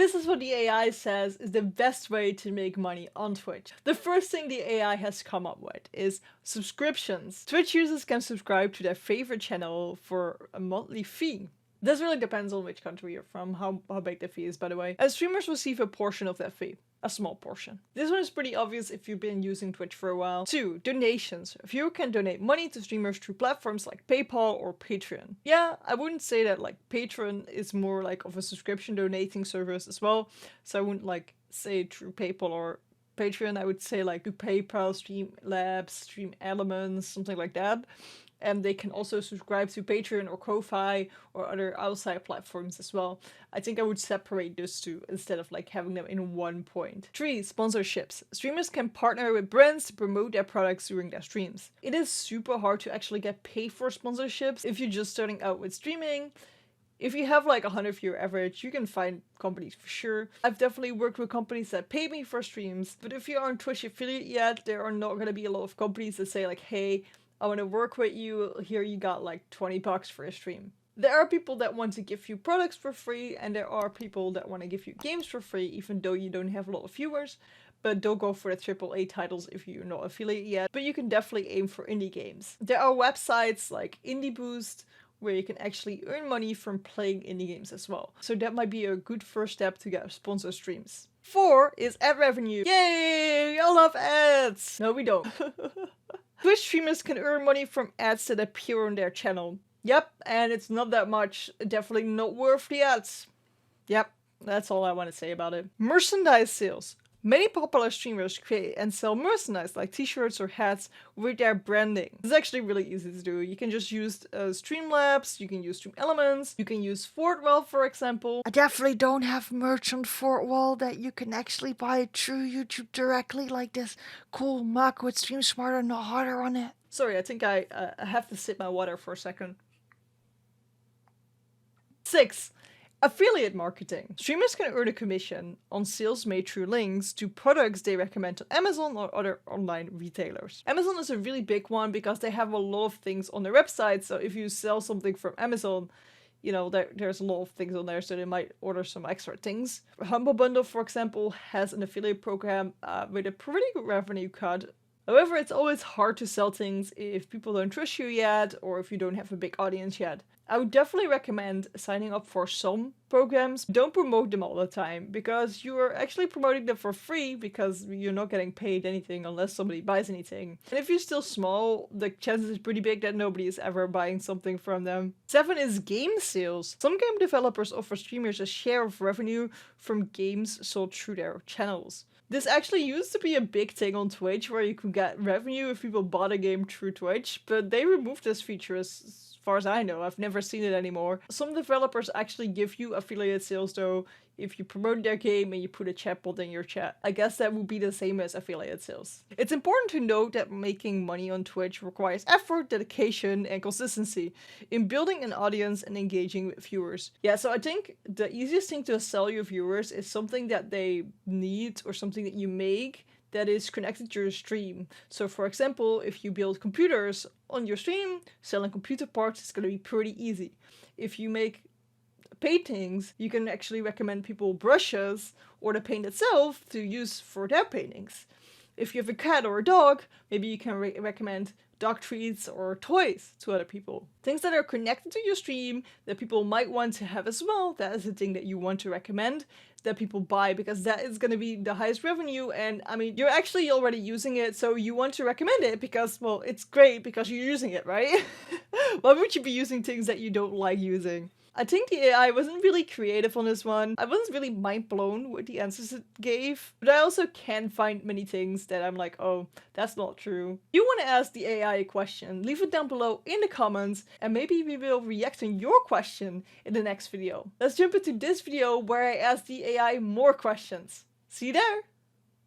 This is what the AI says is the best way to make money on Twitch. The first thing the AI has come up with is subscriptions. Twitch users can subscribe to their favorite channel for a monthly fee. This really depends on which country you're from, how big the fee is, by the way. And streamers receive a portion of that fee. A small portion. This one is pretty obvious if you've been using Twitch for a while. 2. Donations. Viewers can donate money to streamers through platforms like PayPal or Patreon. Yeah, I wouldn't say that like Patreon is more like of a subscription donating service as well. So I wouldn't like say through PayPal or Patreon. I would say like to PayPal, Streamlabs, Stream Elements, something like that. And they can also subscribe to Patreon or Ko-Fi or other outside platforms as well. I think I would separate those two instead of like having them in one point. 3. Sponsorships. Streamers can partner with brands to promote their products during their streams. It is super hard to actually get paid for sponsorships if you're just starting out with streaming. If you have like 100 viewer average, you can find companies for sure. I've definitely worked with companies that paid me for streams, but if you aren't Twitch affiliate yet, there are not going to be a lot of companies that say like, hey, I want to work with you, here you got like 20 bucks for a stream. There are people that want to give you products for free, and there are people that want to give you games for free, even though you don't have a lot of viewers. But don't go for the AAA titles if you're not affiliate yet, but you can definitely aim for indie games. There are websites like Indie Boost, where you can actually earn money from playing indie games as well. So that might be a good first step to get sponsored streams. 4 is ad revenue. Yay! I love ads! No, we don't. Twitch streamers can earn money from ads that appear on their channel. Yep, and it's not that much. Definitely not worth the ads. Yep, that's all I want to say about it. Merchandise sales. Many popular streamers create and sell merchandise like t-shirts or hats with their branding. It's actually really easy to do. You can just use Streamlabs, you can use Stream Elements, you can use Fortwell, for example. I definitely don't have merch on Fortwell that you can actually buy through YouTube directly, like this cool mug with Stream Smarter Not Harder on it. Sorry, I think I have to sip my water for a second. 6. Affiliate marketing. Streamers can earn a commission on sales made through links to products they recommend on Amazon or other online retailers. Amazon is a really big one because they have a lot of things on their website. So if you sell something from Amazon, you know, there's a lot of things on there, so they might order some extra things. Humble Bundle, for example, has an affiliate program with a pretty good revenue cut. However, it's always hard to sell things if people don't trust you yet or if you don't have a big audience yet. I would definitely recommend signing up for some programs. Don't promote them all the time because you are actually promoting them for free because you're not getting paid anything unless somebody buys anything. And if you're still small, the chances is pretty big that nobody is ever buying something from them. 7 is game sales. Some game developers offer streamers a share of revenue from games sold through their channels. This actually used to be a big thing on Twitch where you could get revenue if people bought a game through Twitch, but they removed this feature as far as I know. I've never seen it anymore. Some developers actually give you affiliate sales though if you promote their game and you put a chatbot in your chat. I guess that would be the same as affiliate sales. It's important to note that making money on Twitch requires effort, dedication, and consistency in building an audience and engaging with viewers. Yeah, so I think the easiest thing to sell your viewers is something that they need or something that you make that is connected to your stream. So for example, if you build computers on your stream, selling computer parts is going to be pretty easy. If you make paintings, you can actually recommend people brushes or the paint itself to use for their paintings. If you have a cat or a dog, maybe you can recommend dog treats or toys to other people. Things that are connected to your stream that people might want to have as well, that is the thing that you want to recommend that people buy because that is going to be the highest revenue. And I mean, you're actually already using it, so you want to recommend it because, well, it's great because you're using it, right? Why would you be using things that you don't like using? I think the AI wasn't really creative on this one. I wasn't really mind blown with the answers it gave, but I also can find many things that I'm like, oh, that's not true. If you want to ask the AI a question, leave it down below in the comments and maybe we will react on your question in the next video. Let's jump into this video where I ask the AI more questions. See you there!